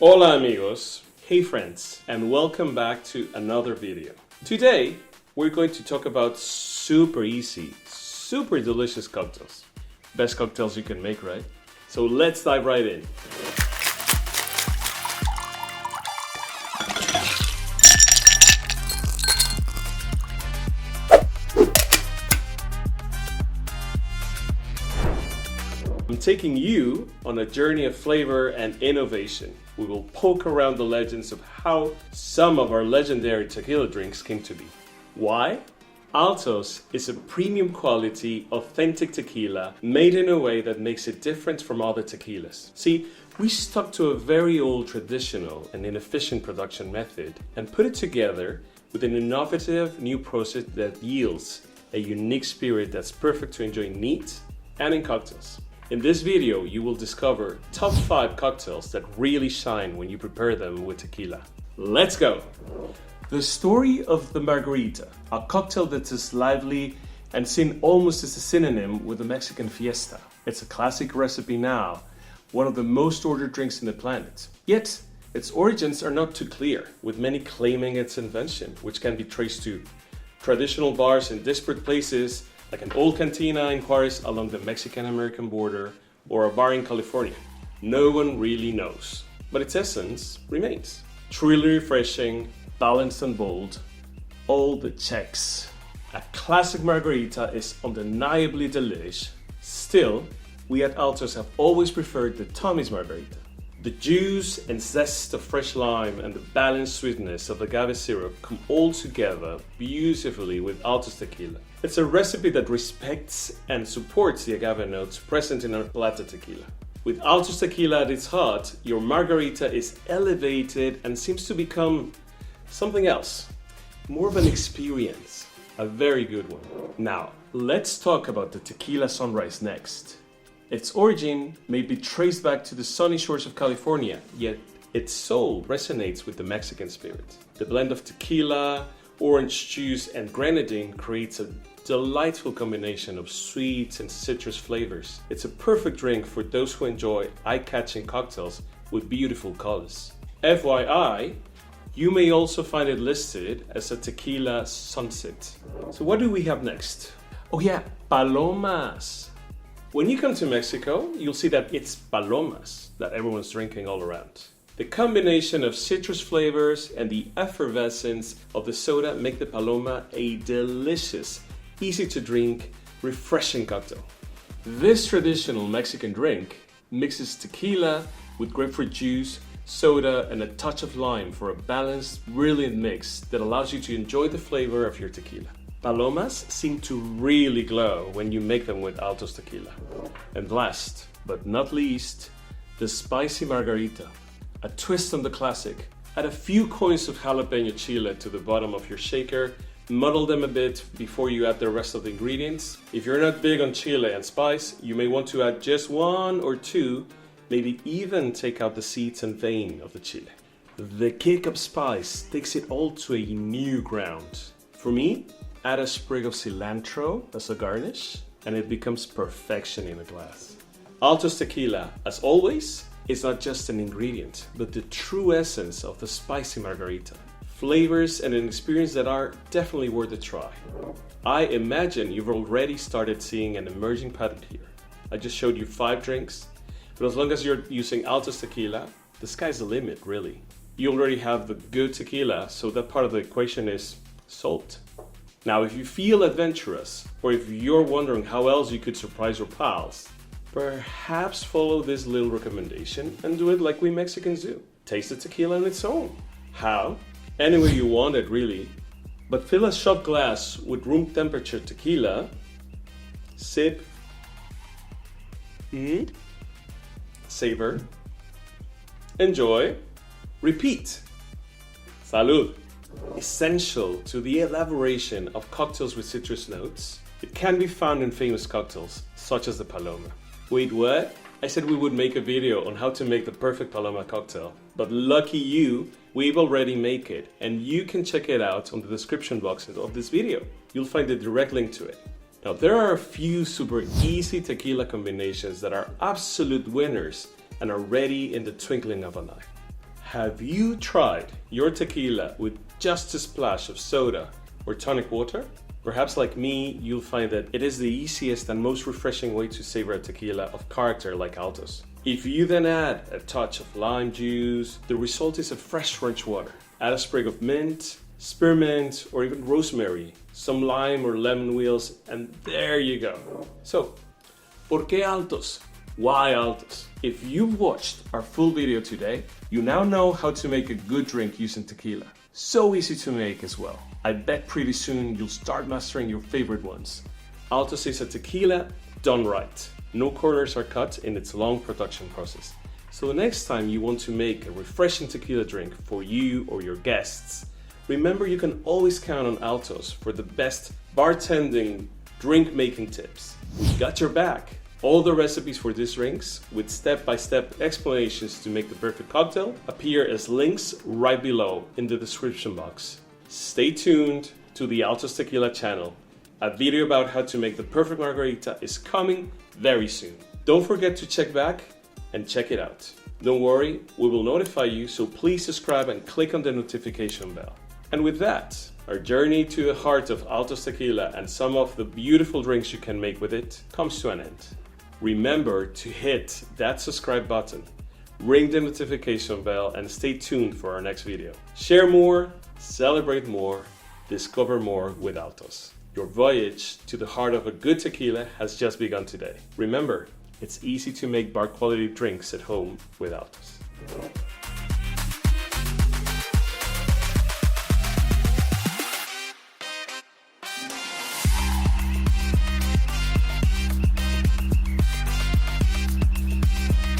Hola amigos, hey friends, and welcome back to another video. Today, we're going to talk about super easy, super delicious cocktails. Best cocktails you can make, right? So let's dive right in. I'm taking you on a journey of flavor and innovation. We will poke around the legends of how some of our legendary tequila drinks came to be. Why? Altos is a premium quality, authentic tequila made in a way that makes it different from other tequilas. See, we stuck to a very old traditional and inefficient production method and put it together with an innovative new process that yields a unique spirit that's perfect to enjoy neat and in cocktails. In this video, you will discover top 5 cocktails that really shine when you prepare them with tequila. Let's go! The story of the Margarita, a cocktail that's as lively and seen almost as a synonym with the Mexican fiesta. It's a classic recipe now, one of the most ordered drinks in the planet. Yet, its origins are not too clear, with many claiming its invention, which can be traced to traditional bars in disparate places, like an old cantina in Juarez along the Mexican-American border, or a bar in California. No one really knows, but its essence remains. Truly refreshing, balanced and bold, all the checks. A classic margarita is undeniably delish. Still, we at Altos have always preferred the Tommy's Margarita. The juice and zest of fresh lime and the balanced sweetness of agave syrup come all together beautifully with Altos tequila. It's a recipe that respects and supports the agave notes present in our latte tequila. With Altos tequila at its heart, your margarita is elevated and seems to become something else. More of an experience. A very good one. Now, let's talk about the Tequila Sunrise next. Its origin may be traced back to the sunny shores of California, yet its soul resonates with the Mexican spirit. The blend of tequila, orange juice, and grenadine creates a delightful combination of sweet and citrus flavors. It's a perfect drink for those who enjoy eye-catching cocktails with beautiful colors. FYI, you may also find it listed as a tequila sunset. So what do we have next? Oh yeah, palomas. When you come to Mexico, you'll see that it's palomas that everyone's drinking all around. The combination of citrus flavors and the effervescence of the soda make the paloma a delicious, easy to drink, refreshing cocktail. This traditional Mexican drink mixes tequila with grapefruit juice, soda, and a touch of lime for a balanced, brilliant mix that allows you to enjoy the flavor of your tequila. Palomas seem to really glow when you make them with Altos tequila. And last, but not least, the spicy margarita. A twist on the classic. Add a few coins of jalapeno chile to the bottom of your shaker, muddle them a bit before you add the rest of the ingredients. If you're not big on chile and spice, you may want to add just 1 or 2, maybe even take out the seeds and vein of the chile. The kick of spice takes it all to a new ground. For me, add a sprig of cilantro as a garnish, and it becomes perfection in a glass. Altos tequila, as always, is not just an ingredient, but the true essence of the spicy margarita. Flavors and an experience that are definitely worth a try. I imagine you've already started seeing an emerging pattern here. I just showed you 5 drinks, but as long as you're using Altos tequila, the sky's the limit, really. You already have the good tequila, so that part of the equation is solved. Now, if you feel adventurous, or if you're wondering how else you could surprise your pals, perhaps follow this little recommendation and do it like we Mexicans do. Taste the tequila on its own. How? Any way you want it, really. But fill a shot glass with room temperature tequila, sip, savor, enjoy, repeat. Salud. Essential to the elaboration of cocktails with citrus notes, it can be found in famous cocktails, such as the Paloma. Wait, what? I said we would make a video on how to make the perfect Paloma cocktail, but lucky you, we've already made it, and you can check it out on the description box of this video. You'll find the direct link to it. Now, there are a few super easy tequila combinations that are absolute winners and are ready in the twinkling of an eye. Have you tried your tequila with just a splash of soda or tonic water? Perhaps like me, you'll find that it is the easiest and most refreshing way to savor a tequila of character like Altos. If you then add a touch of lime juice, the result is a fresh French water. Add a sprig of mint, spearmint, or even rosemary, some lime or lemon wheels, and there you go. So, ¿por qué Altos? Why Altos? If you've watched our full video today, you now know how to make a good drink using tequila. So easy to make as well. I bet pretty soon you'll start mastering your favorite ones. Altos is a tequila done right. No corners are cut in its long production process. So the next time you want to make a refreshing tequila drink for you or your guests, remember you can always count on Altos for the best bartending, drink making tips. We've got your back. All the recipes for these drinks with step-by-step explanations to make the perfect cocktail appear as links right below in the description box. Stay tuned to the Altos Tequila channel. A video about how to make the perfect margarita is coming very soon. Don't forget to check back and check it out. Don't worry, we will notify you, so please subscribe and click on the notification bell. And with that, our journey to the heart of Altos Tequila and some of the beautiful drinks you can make with it comes to an end. Remember to hit that subscribe button, ring the notification bell, and stay tuned for our next video. Share more, celebrate more, discover more with Altos. Your voyage to the heart of a good tequila has just begun today. Remember, it's easy to make bar quality drinks at home with Altos.